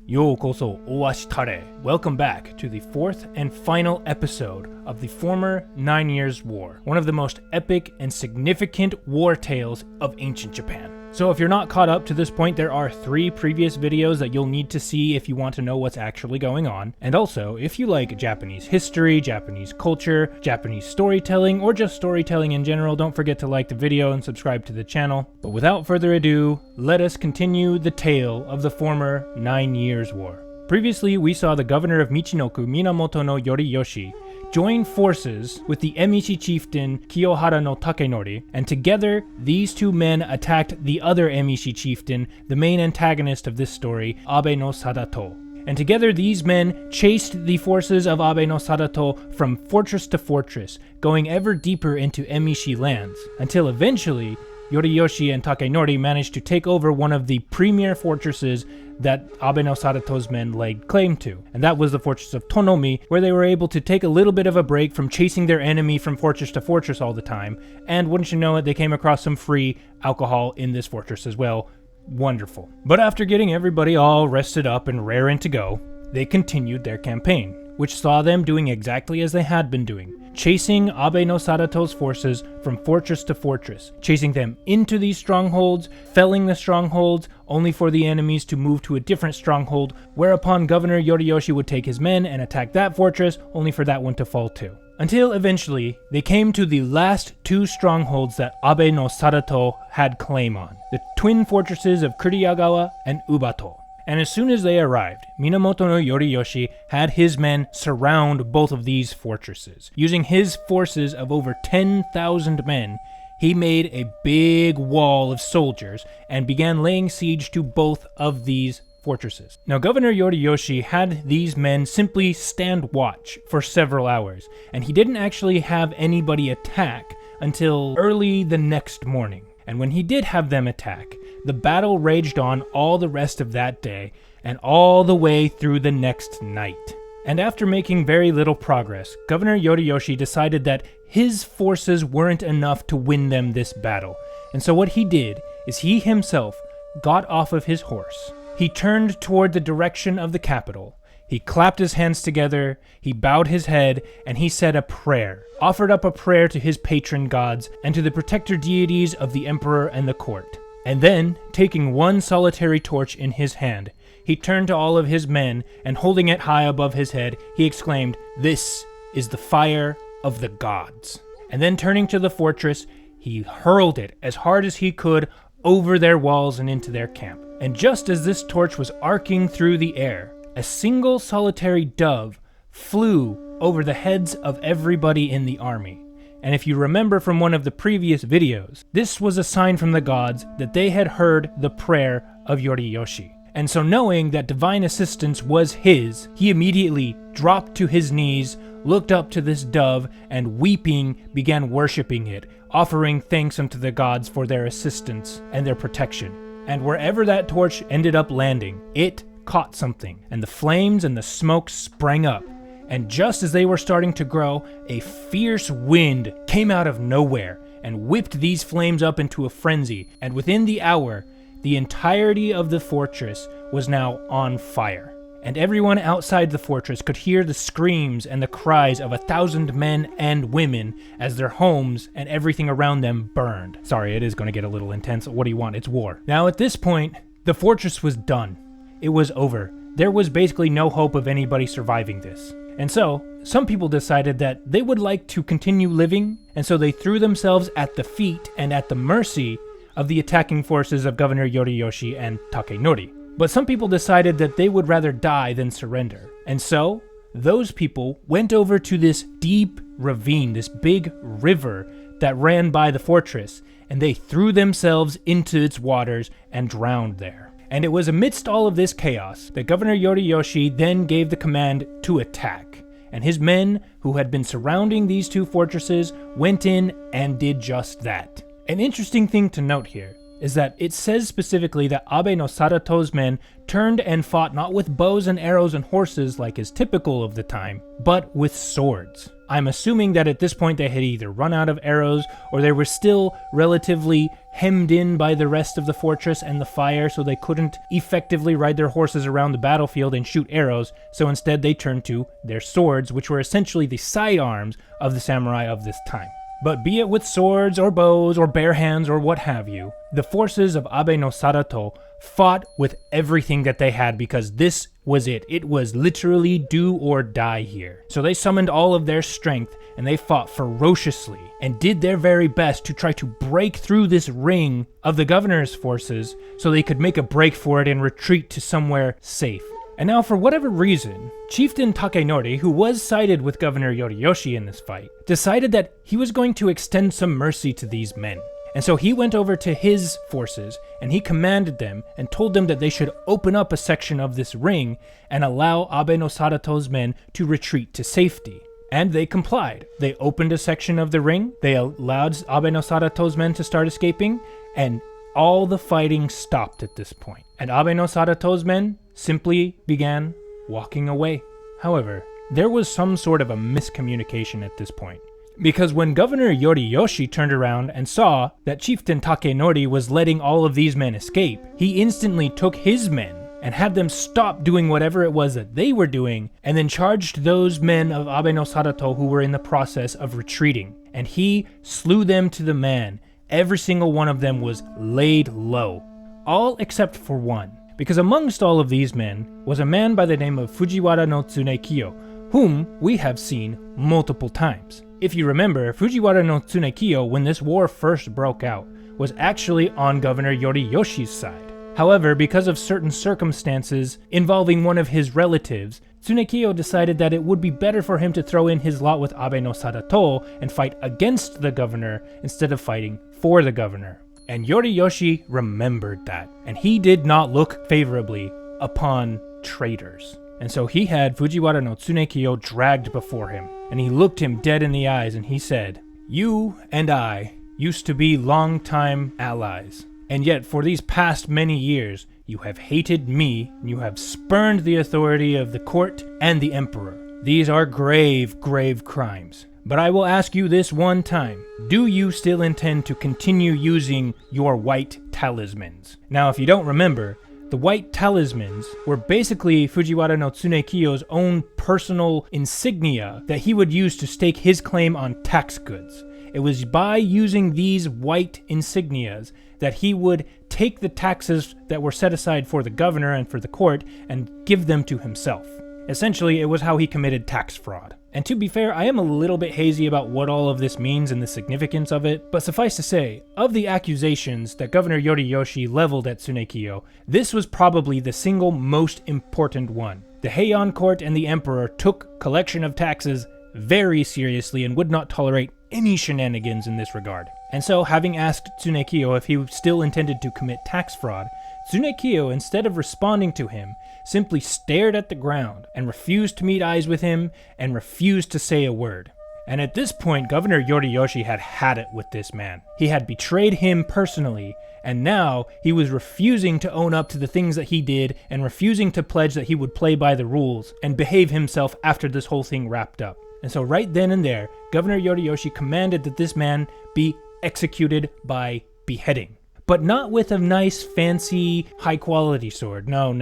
Yokoso owashitare. Welcome back to the fourth and final episode of the former 9 Years' War, one of the most epic and significant war tales of ancient Japan. So if you're not caught up to this point, there are 3 previous videos that you'll need to see if you want to know what's actually going on. And also, if you like Japanese history, Japanese culture, Japanese storytelling, or just storytelling in general, don't forget to like the video and subscribe to the channel. But without further ado, let us continue the tale of the former 9 Years' War. Previously, we saw the governor of Michinoku, Minamoto no Yoriyoshi, join forces with the Emishi chieftain Kiyohara no Takenori, and together these two men attacked the other Emishi chieftain, the main antagonist of this story, Abe no Sadato. And together these men chased the forces of Abe no Sadato from fortress to fortress, going ever deeper into Emishi lands, until eventually Yoriyoshi and Takenori managed to take over one of the premier fortresses that Abe no Sadato's men laid claim to, and that was the fortress of Tonomi, where they were able to take a little bit of a break from chasing their enemy from fortress to fortress all the time, and wouldn't you know it, they came across some free alcohol in this fortress as well. Wonderful. But after getting everybody all rested up and raring to go, they continued their campaign, which saw them doing exactly as they had been doing, chasing Abe no Sadato's forces from fortress to fortress, chasing them into these strongholds, felling the strongholds, only for the enemies to move to a different stronghold, whereupon Governor Yoriyoshi would take his men and attack that fortress, only for that one to fall too. Until eventually, they came to the last 2 strongholds that Abe no Sadato had claim on, the twin fortresses of Kuriyagawa and Ubato. And as soon as they arrived, Minamoto no Yoriyoshi had his men surround both of these fortresses. Using his forces of over 10,000 men, he made a big wall of soldiers and began laying siege to both of these fortresses. Now, Governor Yoriyoshi had these men simply stand watch for several hours, and he didn't actually have anybody attack until early the next morning. And when he did have them attack, the battle raged on all the rest of that day, and all the way through the next night. And after making very little progress, Governor Yoriyoshi decided that his forces weren't enough to win them this battle. And so what he did is he himself got off of his horse. He turned toward the direction of the capital. He clapped his hands together, he bowed his head, and he said a prayer, offered up a prayer to his patron gods and to the protector deities of the emperor and the court. And then, taking one solitary torch in his hand, he turned to all of his men, and holding it high above his head, he exclaimed, "This is the fire of the gods." And then turning to the fortress, he hurled it as hard as he could over their walls and into their camp. And just as this torch was arcing through the air, a single solitary dove flew over the heads of everybody in the army. And if you remember from one of the previous videos, this was a sign from the gods that they had heard the prayer of Yoriyoshi. And so knowing that divine assistance was his, he immediately dropped to his knees, looked up to this dove, and weeping began worshipping it, offering thanks unto the gods for their assistance and their protection. And wherever that torch ended up landing, it caught something, and the flames and the smoke sprang up. And just as they were starting to grow, a fierce wind came out of nowhere and whipped these flames up into a frenzy, and within the hour, the entirety of the fortress was now on fire. And everyone outside the fortress could hear the screams and the cries of 1,000 men and women as their homes and everything around them burned. Sorry, it is going to get a little intense. What do you want? It's war. Now at this point, the fortress was done. It was over. There was basically no hope of anybody surviving this. And so, some people decided that they would like to continue living, and so they threw themselves at the feet and at the mercy of the attacking forces of Governor Yoriyoshi and Takenori. But some people decided that they would rather die than surrender. And so, those people went over to this deep ravine, this big river that ran by the fortress, and they threw themselves into its waters and drowned there. And it was amidst all of this chaos that Governor Yoriyoshi then gave the command to attack. And his men, who had been surrounding these 2 fortresses, went in and did just that. An interesting thing to note here is that it says specifically that Abe no Sadato's men turned and fought not with bows and arrows and horses like is typical of the time, but with swords. I'm assuming that at this point they had either run out of arrows or they were still relatively hemmed in by the rest of the fortress and the fire, so they couldn't effectively ride their horses around the battlefield and shoot arrows, so instead they turned to their swords, which were essentially the sidearms of the samurai of this time. But be it with swords or bows or bare hands or what have you, the forces of Abe no Sadato fought with everything that they had because this was it. It was literally do or die here. So they summoned all of their strength and they fought ferociously and did their very best to try to break through this ring of the governor's forces so they could make a break for it and retreat to somewhere safe. And now, for whatever reason, Chieftain Takenori, who was sided with Governor Yoriyoshi in this fight, decided that he was going to extend some mercy to these men. And so he went over to his forces and he commanded them and told them that they should open up a section of this ring and allow Abe no Sadato's men to retreat to safety. And they complied. They opened a section of the ring, they allowed Abe no Sadato's men to start escaping, and all the fighting stopped at this point. And Abe no Sadato's men simply began walking away. However, there was some sort of a miscommunication at this point. Because when Governor Yoriyoshi turned around and saw that Chieftain Takenori was letting all of these men escape, he instantly took his men and had them stop doing whatever it was that they were doing, and then charged those men of Abe no Sadato who were in the process of retreating. And he slew them to the man. Every single one of them was laid low. All except for one. Because amongst all of these men was a man by the name of Fujiwara no Tsunekiyo, whom we have seen multiple times. If you remember, Fujiwara no Tsunekiyo, when this war first broke out, was actually on Governor Yoriyoshi's side. However, because of certain circumstances involving one of his relatives, Tsunekiyo decided that it would be better for him to throw in his lot with Abe no Sadato and fight against the governor instead of fighting for the governor. And Yoriyoshi remembered that, and he did not look favorably upon traitors. And so he had Fujiwara no Tsunekiyo dragged before him, and he looked him dead in the eyes and he said, "You and I used to be longtime allies, and yet for these past many years you have hated me, and you have spurned the authority of the court and the emperor. These are grave, grave crimes. But I will ask you this one time. Do you still intend to continue using your white talismans?" Now, if you don't remember, the white talismans were basically Fujiwara no Tsunekiyo's own personal insignia that he would use to stake his claim on tax goods. It was by using these white insignias that he would take the taxes that were set aside for the governor and for the court and give them to himself. Essentially, it was how he committed tax fraud. And to be fair, I am a little bit hazy about what all of this means and the significance of it, but suffice to say, of the accusations that Governor Yoriyoshi leveled at Tsunekiyo, this was probably the single most important one. The Heian court and the emperor took collection of taxes very seriously and would not tolerate any shenanigans in this regard. And so, having asked Tsunekiyo if he still intended to commit tax fraud, Tsunekiyo, instead of responding to him, simply stared at the ground and refused to meet eyes with him and refused to say a word. And at this point, Governor Yoriyoshi had had it with this man. He had betrayed him personally, and now he was refusing to own up to the things that he did and refusing to pledge that he would play by the rules and behave himself after this whole thing wrapped up. And so right then and there, Governor Yoriyoshi commanded that this man be executed by beheading. But not with a nice, fancy, high-quality sword. No.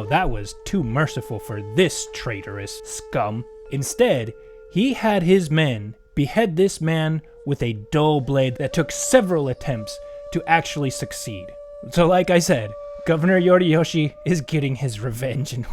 That was too merciful for this traitorous scum. Instead, he had his men behead this man with a dull blade that took several attempts to actually succeed. So like I said, Governor Yoriyoshi is getting his revenge. And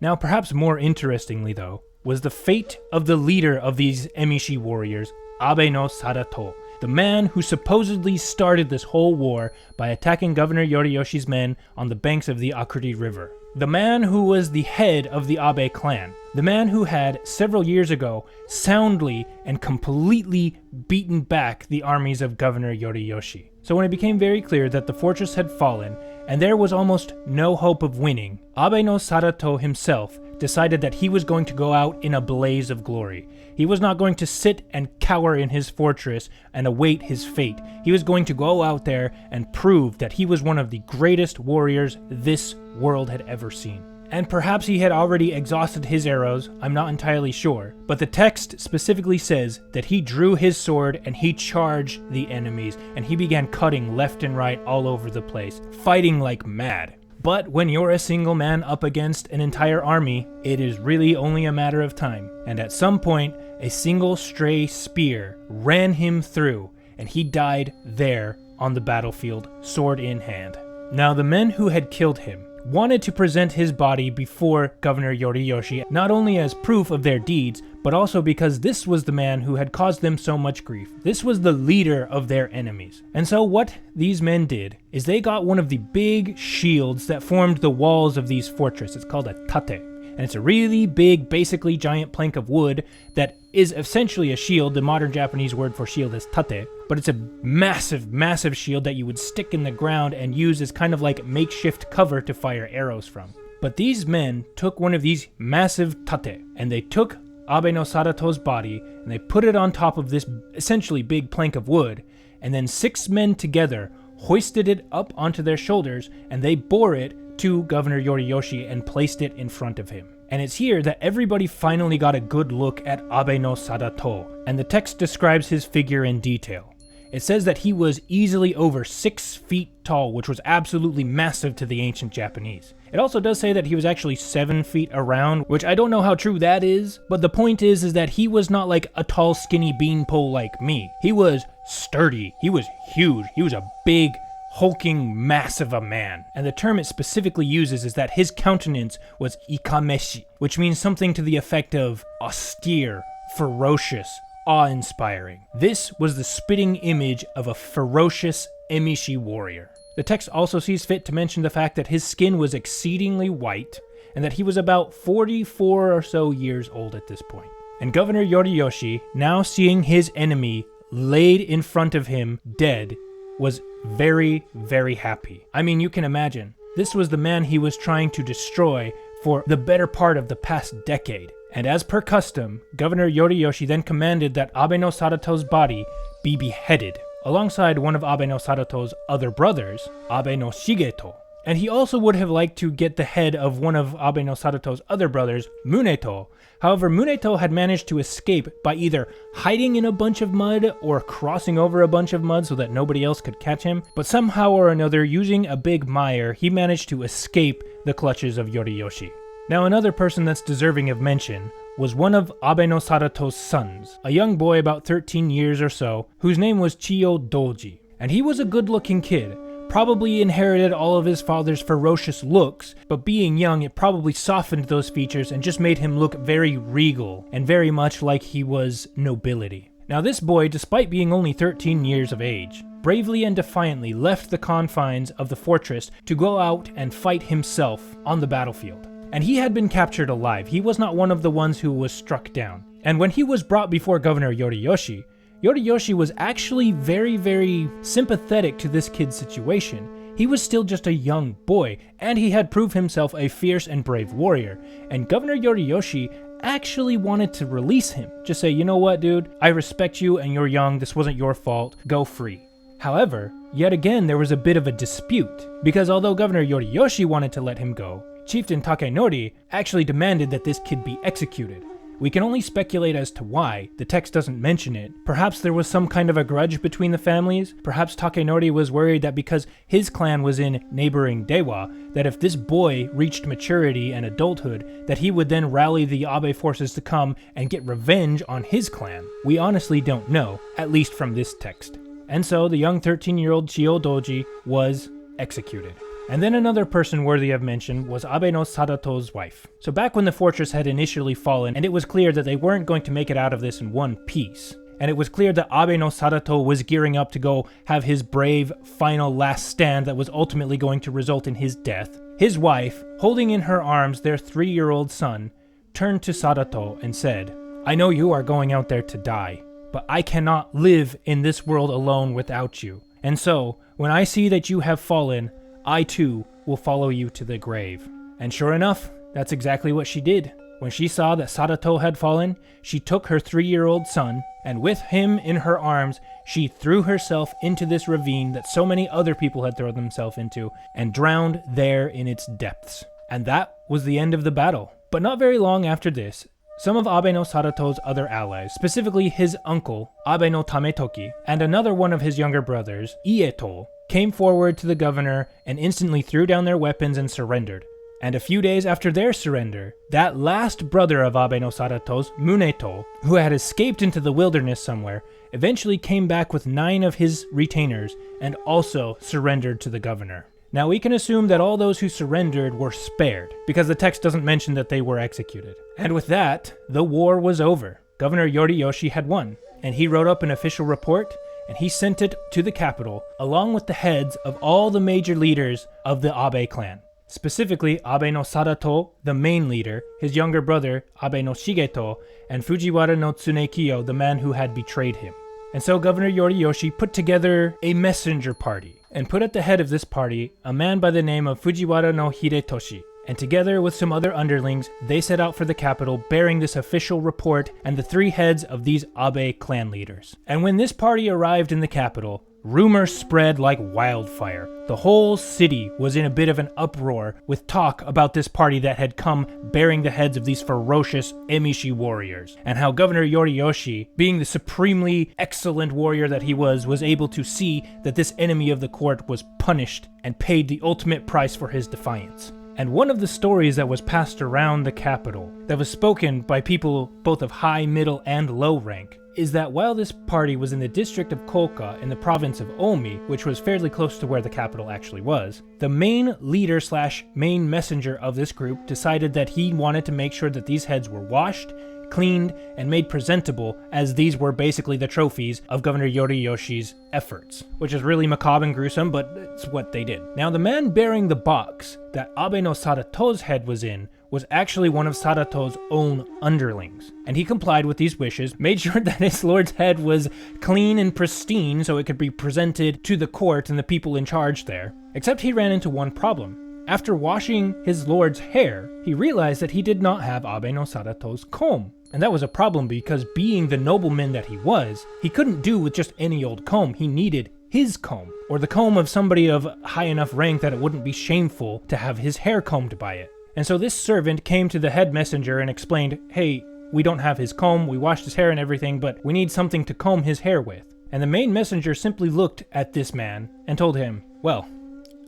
now, perhaps more interestingly, though, was the fate of the leader of these Emishi warriors, Abe no Sadato. The man who supposedly started this whole war by attacking Governor Yoriyoshi's men on the banks of the Akuri River. The man who was the head of the Abe clan. The man who had, several years ago, soundly and completely beaten back the armies of Governor Yoriyoshi. So when it became very clear that the fortress had fallen, and there was almost no hope of winning, Abe no Sadato himself decided that he was going to go out in a blaze of glory. He was not going to sit and cower in his fortress and await his fate. He was going to go out there and prove that he was one of the greatest warriors this world had ever seen. And perhaps he had already exhausted his arrows, I'm not entirely sure, but the text specifically says that he drew his sword and he charged the enemies, and he began cutting left and right all over the place, fighting like mad. But when you're a single man up against an entire army, it is really only a matter of time. And at some point, a single stray spear ran him through, and he died there on the battlefield, sword in hand. Now the men who had killed him wanted to present his body before Governor Yoriyoshi, not only as proof of their deeds, but also because this was the man who had caused them so much grief. This was the leader of their enemies. And so what these men did is they got one of the big shields that formed the walls of these fortresses. It's called a tate. And it's a really big, basically giant plank of wood that is essentially a shield. The modern Japanese word for shield is tate, but it's a massive, massive shield that you would stick in the ground and use as kind of like makeshift cover to fire arrows from. But these men took one of these massive tate, and they took Abe no Sadato's body, and they put it on top of this essentially big plank of wood, and then 6 men together hoisted it up onto their shoulders, and they bore it to Governor Yoriyoshi and placed it in front of him. And it's here that everybody finally got a good look at Abe no Sadato, and the text describes his figure in detail. It says that he was easily over 6 feet tall, which was absolutely massive to the ancient Japanese. It also does say that he was actually 7 feet around, which I don't know how true that is, but the point is that he was not like a tall, skinny beanpole like me. He was sturdy, he was huge, he was a big, hulking mass of a man. And the term it specifically uses is that his countenance was ikameshi, which means something to the effect of austere, ferocious, awe-inspiring. This was the spitting image of a ferocious Emishi warrior. The text also sees fit to mention the fact that his skin was exceedingly white and that he was about 44 or so years old at this point. And Governor Yoriyoshi, now seeing his enemy laid in front of him dead, was very, very happy. I mean, you can imagine. This was the man he was trying to destroy for the better part of the past decade. And as per custom, Governor Yoriyoshi then commanded that Abe no Sadato's body be beheaded, alongside one of Abe no Sadato's other brothers, Abe no Shigeto. And he also would have liked to get the head of one of Abe no Sadato's other brothers, Muneto. However, Muneto had managed to escape by either hiding in a bunch of mud or crossing over a bunch of mud so that nobody else could catch him. But somehow or another, using a big mire, he managed to escape the clutches of Yoriyoshi. Now, another person that's deserving of mention was one of Abe no Sadato's sons, a young boy about 13 years or so, whose name was Chiyo Doji. And he was a good-looking kid, probably inherited all of his father's ferocious looks, but being young, it probably softened those features and just made him look very regal and very much like he was nobility. Now this boy, despite being only 13 years of age, bravely and defiantly left the confines of the fortress to go out and fight himself on the battlefield. And he had been captured alive. He was not one of the ones who was struck down. And when he was brought before Governor Yoriyoshi, Yoriyoshi was actually very, very sympathetic to this kid's situation. He was still just a young boy, and he had proved himself a fierce and brave warrior. And Governor Yoriyoshi actually wanted to release him. Just say, you know what, dude? I respect you and you're young. This wasn't your fault. Go free. However, yet again, there was a bit of a dispute. Because although Governor Yoriyoshi wanted to let him go, Chieftain Takenori actually demanded that this kid be executed. We can only speculate as to why. The text doesn't mention it. Perhaps there was some kind of a grudge between the families. Perhaps Takenori was worried that because his clan was in neighboring Dewa, that if this boy reached maturity and adulthood, that he would then rally the Abe forces to come and get revenge on his clan. We honestly don't know, at least from this text. And so the young 13-year-old Chiyo Doji was executed. And then another person worthy of mention was Abe no Sadato's wife. So back when the fortress had initially fallen, and it was clear that they weren't going to make it out of this in one piece, and it was clear that Abe no Sadato was gearing up to go have his brave final last stand that was ultimately going to result in his death, his wife, holding in her arms their 3-year-old son, turned to Sadato and said, "I know you are going out there to die, but I cannot live in this world alone without you. And so, when I see that you have fallen, I too will follow you to the grave. And sure enough, that's exactly what she did. When she saw that Sadato had fallen, she took her 3-year-old son, and with him in her arms, she threw herself into this ravine that so many other people had thrown themselves into, and drowned there in its depths. And that was the end of the battle. But not very long after this, some of Abe no Sadato's other allies, specifically his uncle, Abe no Tametoki, and another one of his younger brothers, Ieto, came forward to the governor and instantly threw down their weapons and surrendered. And a few days after their surrender, that last brother of Abe no Sadato's, Muneto, who had escaped into the wilderness somewhere, eventually came back with 9 of his retainers and also surrendered to the governor. Now we can assume that all those who surrendered were spared, because the text doesn't mention that they were executed. And with that, the war was over. Governor Yoriyoshi had won, and he wrote up an official report, and he sent it to the capital, along with the heads of all the major leaders of the Abe clan. Specifically, Abe no Sadato, the main leader, his younger brother, Abe no Shigeto, and Fujiwara no Tsunekiyo, the man who had betrayed him. And so Governor Yoriyoshi put together a messenger party, and put at the head of this party a man by the name of Fujiwara no Hidetoshi. And together with some other underlings, they set out for the capital bearing this official report and the 3 heads of these Abe clan leaders. And when this party arrived in the capital, rumor spread like wildfire. The whole city was in a bit of an uproar with talk about this party that had come bearing the heads of these ferocious Emishi warriors, and how Governor Yoriyoshi, being the supremely excellent warrior that he was able to see that this enemy of the court was punished and paid the ultimate price for his defiance. And one of the stories that was passed around the capital, that was spoken by people both of high, middle, and low rank, is that while this party was in the district of Koka in the province of Omi, which was fairly close to where the capital actually was, the main leader / main messenger of this group decided that he wanted to make sure that these heads were washed, cleaned, and made presentable, as these were basically the trophies of Governor Yoriyoshi's efforts, which is really macabre and gruesome, but it's what they did. Now, the man bearing the box that Abe no Sadato's head was in was actually one of Sadato's own underlings, and he complied with these wishes, made sure that his lord's head was clean and pristine so it could be presented to the court and the people in charge there, except he ran into one problem. After washing his lord's hair, he realized that he did not have Abe no Sadato's comb. And that was a problem because, being the nobleman that he was, he couldn't do with just any old comb. He needed his comb, or the comb of somebody of high enough rank that it wouldn't be shameful to have his hair combed by it. And so this servant came to the head messenger and explained, hey, we don't have his comb, we washed his hair and everything, but we need something to comb his hair with. And the main messenger simply looked at this man and told him, well,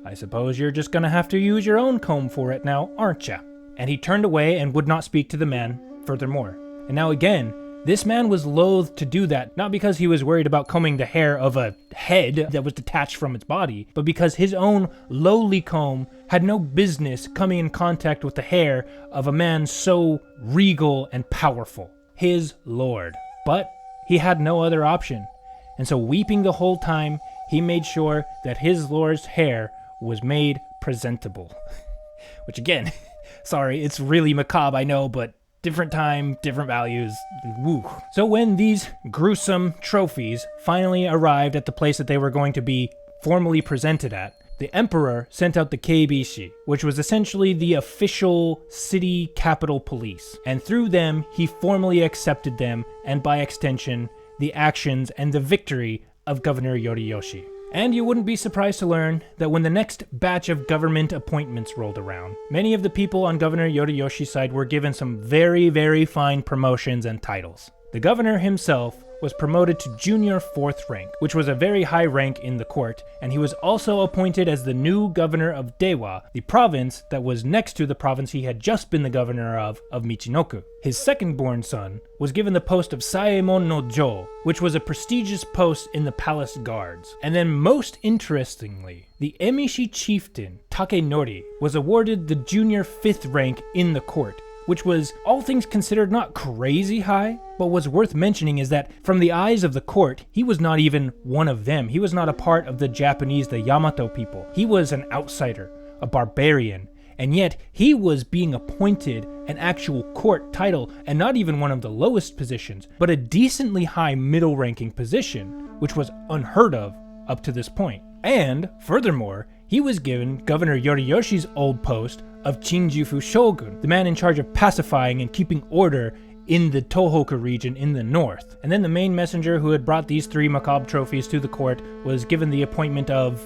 I suppose you're just gonna have to use your own comb for it now, aren't ya? And he turned away and would not speak to the man furthermore. And now again, this man was loath to do that, not because he was worried about combing the hair of a head that was detached from its body, but because his own lowly comb had no business coming in contact with the hair of a man so regal and powerful, his lord. But he had no other option, and so weeping the whole time, he made sure that his lord's hair was made presentable. Which again, sorry, it's really macabre, I know, but different time, different values, woo. So when these gruesome trophies finally arrived at the place that they were going to be formally presented at, the emperor sent out the Keibishi, which was essentially the official city capital police. And through them, he formally accepted them, and by extension, the actions and the victory of Governor Yoriyoshi. And you wouldn't be surprised to learn that when the next batch of government appointments rolled around, many of the people on Governor Yoriyoshi's side were given some very, very fine promotions and titles. The governor himself was promoted to junior 4th rank, which was a very high rank in the court, and he was also appointed as the new governor of Dewa, the province that was next to the province he had just been the governor of Michinoku. His second-born son was given the post of Saemon no Jo, which was a prestigious post in the palace guards. And then most interestingly, the Emishi chieftain, Takenori, was awarded the junior 5th rank in the court, which was, all things considered, not crazy high, but what's worth mentioning is that from the eyes of the court, he was not even one of them. He was not a part of the Japanese, the Yamato people. He was an outsider, a barbarian, and yet he was being appointed an actual court title, and not even one of the lowest positions, but a decently high middle-ranking position, which was unheard of up to this point. And, furthermore, he was given Governor Yoriyoshi's old post of Chinjufu Shogun, the man in charge of pacifying and keeping order in the Tohoku region in the north. And then the main messenger who had brought these 3 macabre trophies to the court was given the appointment of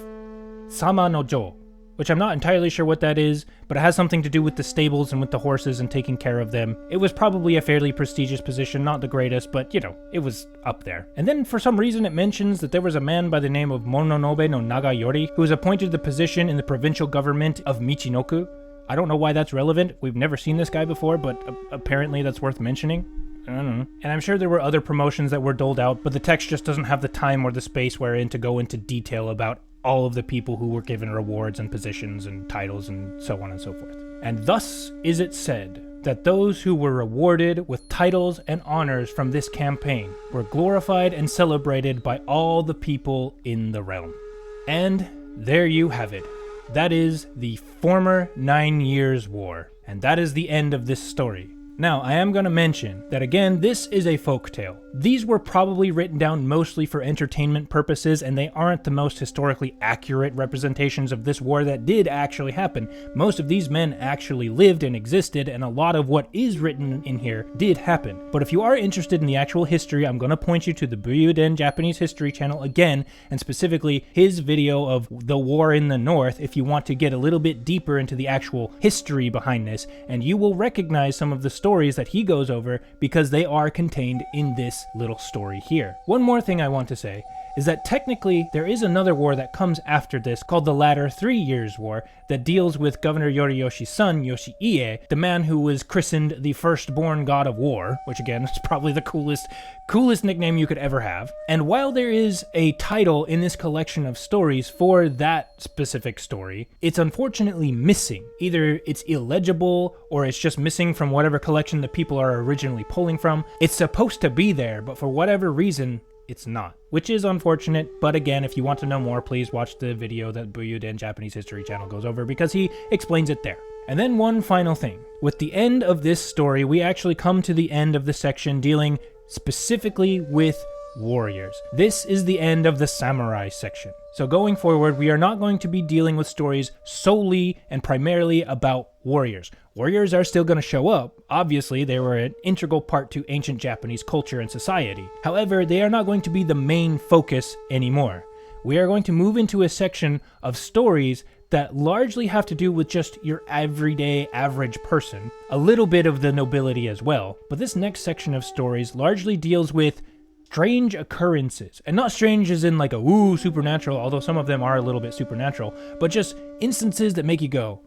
Sama no Jo, which I'm not entirely sure what that is, but it has something to do with the stables and with the horses and taking care of them. It was probably a fairly prestigious position, not the greatest, but you know, it was up there. And then for some reason it mentions that there was a man by the name of Mononobe no Nagayori who was appointed to the position in the provincial government of Michinoku. I don't know why that's relevant. We've never seen this guy before, but apparently that's worth mentioning. I don't know. And I'm sure there were other promotions that were doled out, but the text just doesn't have the time or the space wherein to go into detail about all of the people who were given rewards and positions and titles and so on and so forth. And thus is it said that those who were rewarded with titles and honors from this campaign were glorified and celebrated by all the people in the realm. And there you have it. That is the former 9 Years' War, and that is the end of this story. Now, I am going to mention that again, this is a folktale. These were probably written down mostly for entertainment purposes, and they aren't the most historically accurate representations of this war that did actually happen. Most of these men actually lived and existed, and a lot of what is written in here did happen. But if you are interested in the actual history, I'm going to point you to the Buyuuden Japanese History channel again, and specifically his video of the war in the north if you want to get a little bit deeper into the actual history behind this, and you will recognize some of the stories that he goes over because they are contained in this little story here. One more thing I want to say is that technically there is another war that comes after this called the latter 3 Years' War that deals with Governor Yoriyoshi's son, Yoshiie, the man who was christened the firstborn god of war, which again is probably the coolest nickname you could ever have. And while there is a title in this collection of stories for that specific story, it's unfortunately missing. Either it's illegible or it's just missing from whatever collection the people are originally pulling from. It's supposed to be there, but for whatever reason, it's not, which is unfortunate. But again, if you want to know more, please watch the video that Buyuuden Japanese History channel goes over because he explains it there. And then one final thing. With the end of this story, we actually come to the end of the section dealing specifically with warriors. This is the end of the samurai section. So going forward, we are not going to be dealing with stories solely and primarily about warriors. Warriors are still going to show up. Obviously, they were an integral part to ancient Japanese culture and society. However, they are not going to be the main focus anymore. We are going to move into a section of stories that largely have to do with just your everyday average person, a little bit of the nobility as well. But this next section of stories largely deals with strange occurrences, and not strange as in like a woo supernatural, although some of them are a little bit supernatural, but just instances that make you go,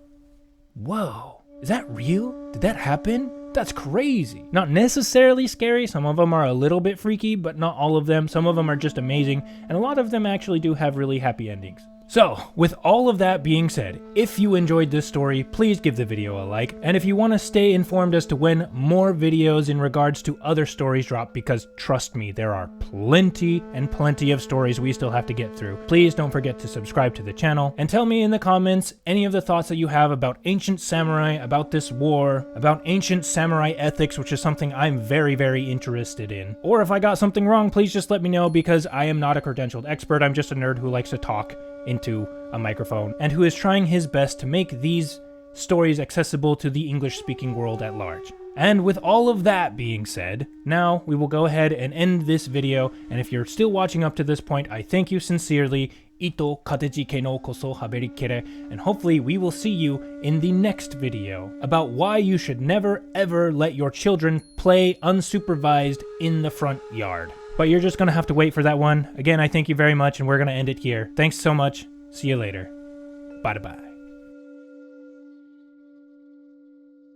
whoa, is that real? Did that happen? That's crazy. Not necessarily scary. Some of them are a little bit freaky, but not all of them. Some of them are just amazing, and a lot of them actually do have really happy endings. So, with all of that being said, if you enjoyed this story, please give the video a like, and if you want to stay informed as to when more videos in regards to other stories drop, because trust me, there are plenty and plenty of stories we still have to get through, please don't forget to subscribe to the channel, and tell me in the comments any of the thoughts that you have about ancient samurai, about this war, about ancient samurai ethics, which is something I'm very, very interested in. Or if I got something wrong, please just let me know, because I am not a credentialed expert, I'm just a nerd who likes to talk into a microphone and who is trying his best to make these stories accessible to the English-speaking world at large. And with all of that being said, now we will go ahead and end this video, and if you're still watching up to this point, I thank you sincerely. Ito katejike no koso haberikere, and hopefully we will see you in the next video about why you should never ever let your children play unsupervised in the front yard. But you're just going to have to wait for that one. Again, I thank you very much, and we're going to end it here. Thanks so much. See you later. Bye-bye.